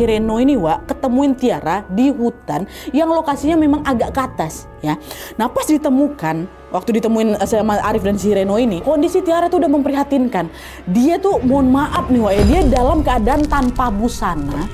Reno ini ketemuin Tiara di hutan yang lokasinya memang agak ke atas ya. Nah pas ditemukan, waktu ditemuin sama Arif dan si Reno ini, kondisi Tiara tuh udah memprihatinkan. Dia tuh mohon maaf nih ya, dia dalam keadaan tanpa busana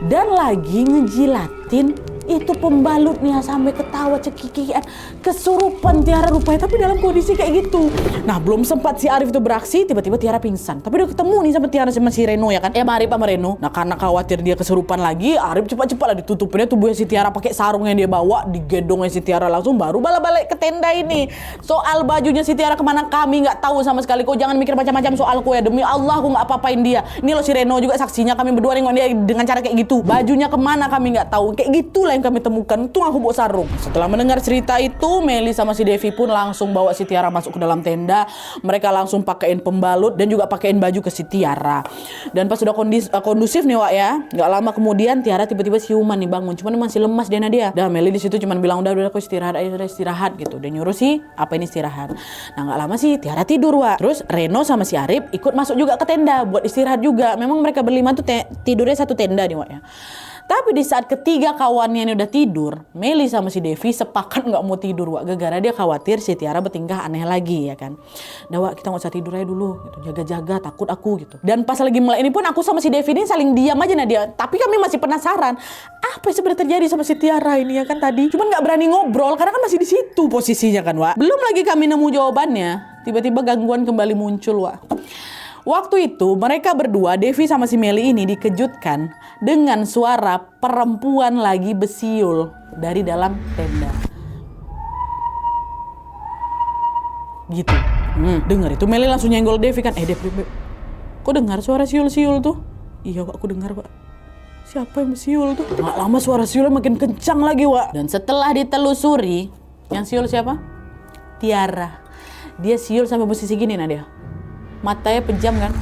dan lagi ngejilatin itu pembalutnya sampai ketawa cekikian, kesurupan Tiara rupanya, tapi dalam kondisi kayak gitu. Nah belum sempat si Arif itu beraksi, tiba-tiba Tiara pingsan. Tapi udah ketemu nih sama Tiara sama si Reno ya kan, Arif sama Reno. Nah karena khawatir dia kesurupan lagi, Arif cepat-cepat lah ditutupinnya tubuhnya si Tiara pakai sarung yang dia bawa, digedongnya si Tiara langsung, baru balik ke tenda ini. Soal bajunya si Tiara kemana kami nggak tahu sama sekali. Kau jangan mikir macam-macam soalku ya, demi Allah aku nggak apa-apain dia. Ini loh si Reno juga saksinya, kami berdua nengok dia dengan cara kayak gitu. Bajunya kemana kami nggak tahu, kayak gitulah yang kami temukan. Untung aku bawa sarung. Setelah mendengar cerita itu, Meli sama si Devi pun langsung bawa si Tiara masuk ke dalam tenda. Mereka langsung pakein pembalut dan juga pakein baju ke si Tiara. Dan pas sudah kondusif nih ya, nggak lama kemudian Tiara tiba-tiba siuman nih bangun. Cuman masih lemas dia. Dah Meli di situ cuman bilang udah aku istirahat aja, istirahat gitu. Dan nyuruh sih apa ini istirahat. Nah nggak lama sih Tiara tidur Terus Reno sama si Arif ikut masuk juga ke tenda buat istirahat juga. Memang mereka berlima tuh tidurnya satu tenda nih ya. Tapi di saat ketiga kawannya ini udah tidur, Meli sama si Devi sepakat nggak mau tidur gara-gara dia khawatir si Tiara bertingkah aneh lagi ya kan. Dah kita nggak usah tidur aja dulu, gitu. Jaga-jaga takut aku gitu. Dan pas lagi mulai ini pun aku sama si Devi ini saling diam aja dia. Tapi kami masih penasaran apa yang sebenarnya terjadi sama si Tiara ini ya kan tadi. Cuman nggak berani ngobrol karena kan masih di situ posisinya kan Belum lagi kami nemu jawabannya, tiba-tiba gangguan kembali muncul Waktu itu mereka berdua, Devi sama si Meli ini dikejutkan dengan suara perempuan lagi besiul dari dalam tenda. Gitu. Dengar itu Meli langsung nyenggol Devi kan. Devi, kok dengar suara siul-siul tuh? Iya aku dengar Siapa yang besiul tuh? Nggak lama suara siulnya makin kencang lagi Dan setelah ditelusuri, yang siul siapa? Tiara. Dia siul sampai posisi gini Nadia. Matanya pejam kan?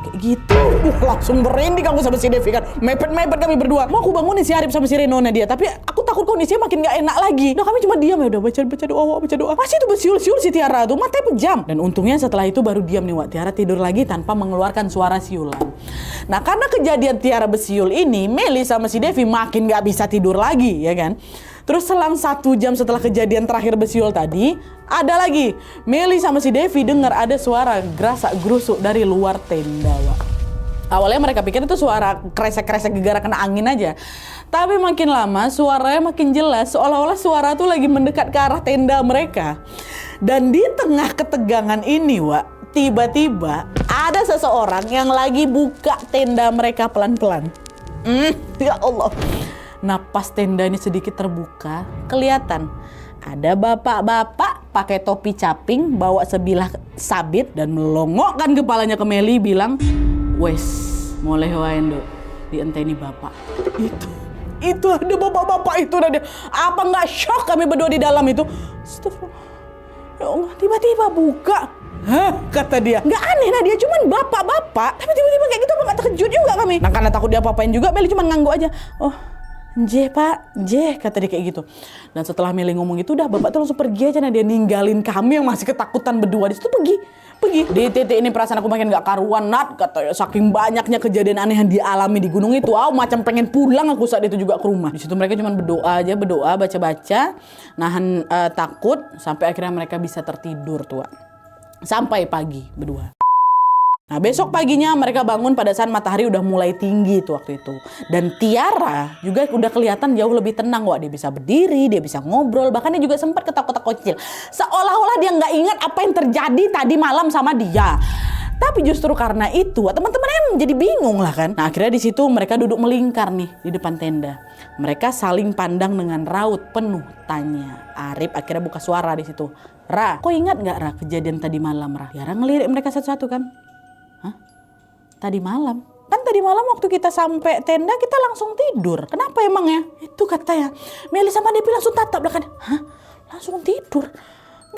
Kayak gitu. Langsung merinding aku sama si Devi kan. Mepet-mepet kami berdua. Mau aku bangunin si Arif sama si Reno dia. Tapi aku takut kondisinya makin gak enak lagi. Nah kami cuma diam ya udah baca doa. Masih itu bersiul-siul si Tiara tuh. Matanya pejam. Dan untungnya setelah itu baru diam nih Tiara tidur lagi tanpa mengeluarkan suara siulan. Nah karena kejadian Tiara bersiul ini, Meli sama si Devi makin gak bisa tidur lagi ya kan. Terus selang 1 jam setelah kejadian terakhir besiul tadi, ada lagi. Meli sama si Devi dengar ada suara gerasak-gerusuk dari luar tenda, Awalnya mereka pikir itu suara kresek-kresek gegara kena angin aja. Tapi makin lama suaranya makin jelas, seolah-olah suara tuh lagi mendekat ke arah tenda mereka. Dan di tengah ketegangan ini, tiba-tiba ada seseorang yang lagi buka tenda mereka pelan-pelan. Ya Allah. Nah pas tenda ini sedikit terbuka, kelihatan ada bapak-bapak pakai topi caping, bawa sebilah sabit dan melongokkan kepalanya ke Meli bilang, wes mulai waendo dienteni bapak. Itu ada bapak-bapak itu ada. Apa nggak shock kami berdua di dalam itu? Astagfirullah. Ya Allah, tiba-tiba buka. Hah, kata dia. Nggak aneh Nadia, cuman bapak-bapak. Tapi tiba-tiba kayak gitu nggak terkejut juga kami. Nah karena takut dia apa-apain juga, Meli cuma ngangguk aja. Oh, Pak, kata dia kayak gitu. Dan setelah Meli ngomong gitu, udah bapak tuh langsung pergi aja. Nah dia ninggalin kami yang masih ketakutan berdua di situ pergi. Di titik ini perasaan aku makin gak karuan katanya saking banyaknya kejadian aneh yang dialami di gunung itu. Macam pengen pulang aku saat itu juga ke rumah. Di situ mereka cuma berdoa, baca-baca, nahan takut sampai akhirnya mereka bisa tertidur sampai pagi berdua. Nah besok paginya mereka bangun pada saat matahari udah mulai tinggi waktu itu. Dan Tiara juga udah kelihatan jauh lebih tenang Dia bisa berdiri, dia bisa ngobrol, bahkan dia juga sempat ketawa-ketawa kecil. Seolah-olah dia nggak ingat apa yang terjadi tadi malam sama dia. Tapi justru karena itu teman-temannya jadi bingung lah kan. Nah akhirnya di situ mereka duduk melingkar nih di depan tenda. Mereka saling pandang dengan raut penuh tanya. Arif akhirnya buka suara di situ. Ra, kok ingat nggak Ra kejadian tadi malam Ra? Tiara ngelirik mereka satu-satu kan. Tadi malam waktu kita sampai tenda kita langsung tidur. Kenapa emangnya? Itu katanya. Meli sama Devi langsung tatap belakang. Hah? Langsung tidur?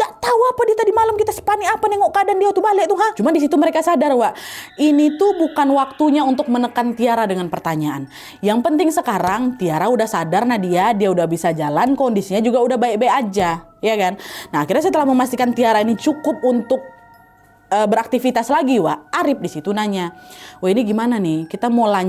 Gak tahu apa dia tadi malam kita sepanik apa nengok keadaan dia tuh balik tuh. Cuma di situ mereka sadar ini tuh bukan waktunya untuk menekan Tiara dengan pertanyaan. Yang penting sekarang Tiara udah sadar Nadia, dia udah bisa jalan, kondisinya juga udah baik-baik aja, ya kan? Nah akhirnya setelah memastikan Tiara ini cukup untuk beraktivitas lagi, Wak. Arif di situ nanya, wah ini gimana nih? Kita mau lanjut